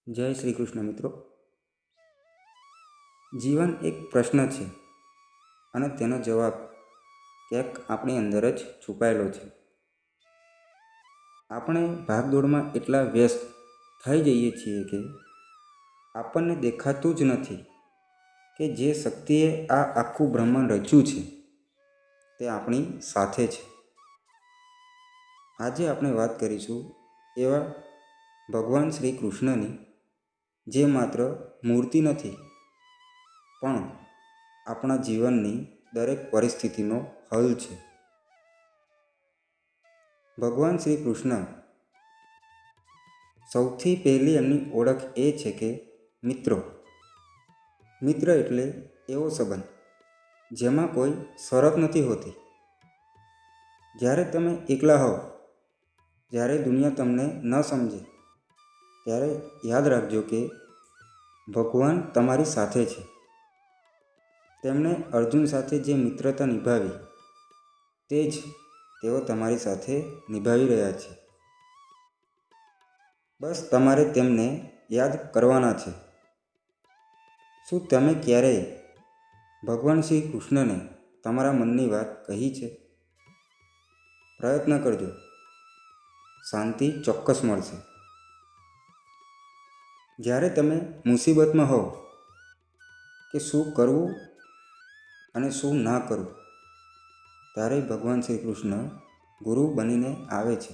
જય શ્રી કૃષ્ણ મિત્રો. જીવન એક પ્રશ્ન છે અને તેનો જવાબ ક્યાંક આપણી અંદર જ છુપાયેલો છે. આપણે ભાગદોડમાં એટલા વ્યસ્ત થઈ જઈએ છીએ કે આપણને દેખાતું જ નથી કે જે શક્તિએ આ આખું બ્રહ્માંડ રચ્યું છે તે આપણી સાથે છે. આજે આપણે વાત કરીશું એવા ભગવાન શ્રી કૃષ્ણની, જે માત્ર મૂર્તિ નથી પણ આપણા જીવનની દરેક પરિસ્થિતિનો હલ છે. ભગવાન શ્રી કૃષ્ણ, સૌથી પહેલી એમની ઓળખ એ છે કે મિત્રો. મિત્ર એટલે એવો સંબંધ જેમાં કોઈ શરત નથી હોતી. જ્યારે તમે એકલા હો, જ્યારે દુનિયા તમને ન સમજે, ત્યારે યાદ રાખજો કે ભગવાન તમારી સાથે છે. તેમણે અર્જુન સાથે જે મિત્રતા નિભાવી તે જ તેઓ તમારી સાથે નિભાવી રહ્યા છે. બસ તમારે તેમને યાદ કરવાના છે. શું તમે ક્યારેય ભગવાન શ્રી કૃષ્ણને તમારા મનની વાત કહી છે? પ્રયત્ન કરજો, શાંતિ ચોક્કસ મળશે. જ્યારે તમે મુસીબતમાં હો કે શું કરવું અને શું ના કરવું, ત્યારે ભગવાન શ્રી કૃષ્ણ ગુરુ બનીને આવે છે.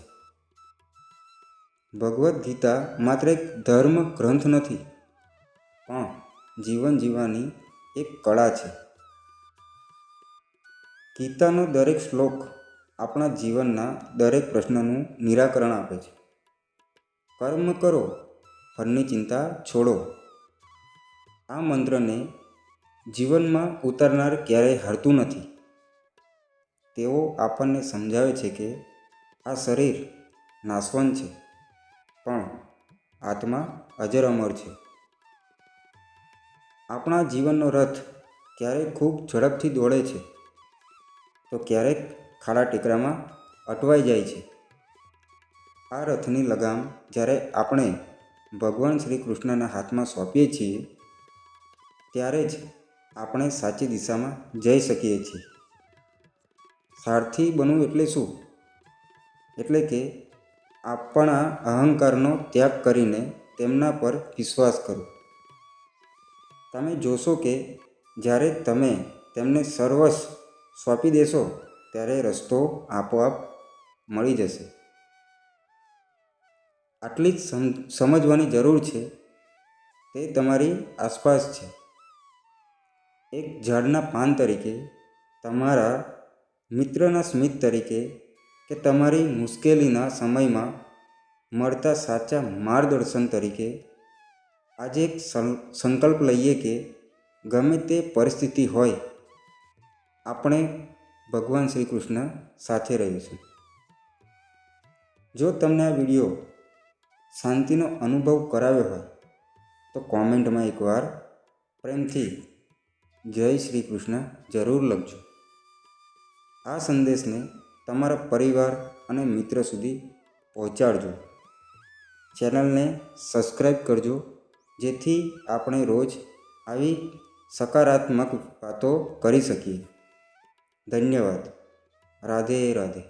ભગવદ્ ગીતા માત્ર એક ધર્મ ગ્રંથ નથી, પણ જીવન જીવવાની એક કળા છે. ગીતાનો દરેક શ્લોક આપણા જીવનના દરેક પ્રશ્નનું નિરાકરણ આપે છે. કર્મ કરો, ફળની ચિંતા છોડો. આ મંત્રને જીવનમાં ઉતારનાર ક્યારેય હારતું નથી. તેઓ આપણને સમજાવે છે કે આ શરીર નાશવંત છે, પણ આત્મા અજર અમર છે. આપણા જીવનનો રથ ક્યારેક ખૂબ ઝડપથી દોડે છે, તો ક્યારેક ખાડા ટેકરામાં અટવાઈ જાય છે. આ રથની લગામ જ્યારે આપણે ભગવાન શ્રી કૃષ્ણના હાથમાં સોંપીએ છીએ, ત્યારે જ આપણે સાચી દિશામાં જઈ શકીએ છીએ. સારથી બનવું એટલે શું? એટલે કે આપણા અહંકારનો ત્યાગ કરીને તેમના પર વિશ્વાસ કરો. તમે જોશો કે જ્યારે તમે તેમને સર્વસ્વ સોંપી દેશો, ત્યારે રસ્તો આપોઆપ મળી જશે. આટલી જ સમજવાની જરૂર છે. તે તમારી આસપાસ છે. એક ઝાડના પાન તરીકે, તમારા મિત્રના સ્મિત તરીકે, કે તમારી મુશ્કેલીના સમયમાં મળતા સાચા માર્ગદર્શન તરીકે. આજે એક સંકલ્પ લઈએ કે ગમે તે પરિસ્થિતિ હોય, આપણે ભગવાન શ્રી કૃષ્ણ સાથે રહીશું. જો તમને આ વિડીયો શાંતિનો અનુભવ કરાવ્યો હોય તો કોમેન્ટમાં એકવાર પ્રેમથી જય શ્રી કૃષ્ણ જરૂર લખજો. આ સંદેશને તમારા પરિવાર અને મિત્ર સુધી પહોંચાડજો. ચેનલને સબસ્ક્રાઈબ કરજો, જેથી આપણે રોજ આવી સકારાત્મક વાતો કરી શકીએ. ધન્યવાદ. રાધે રાધે.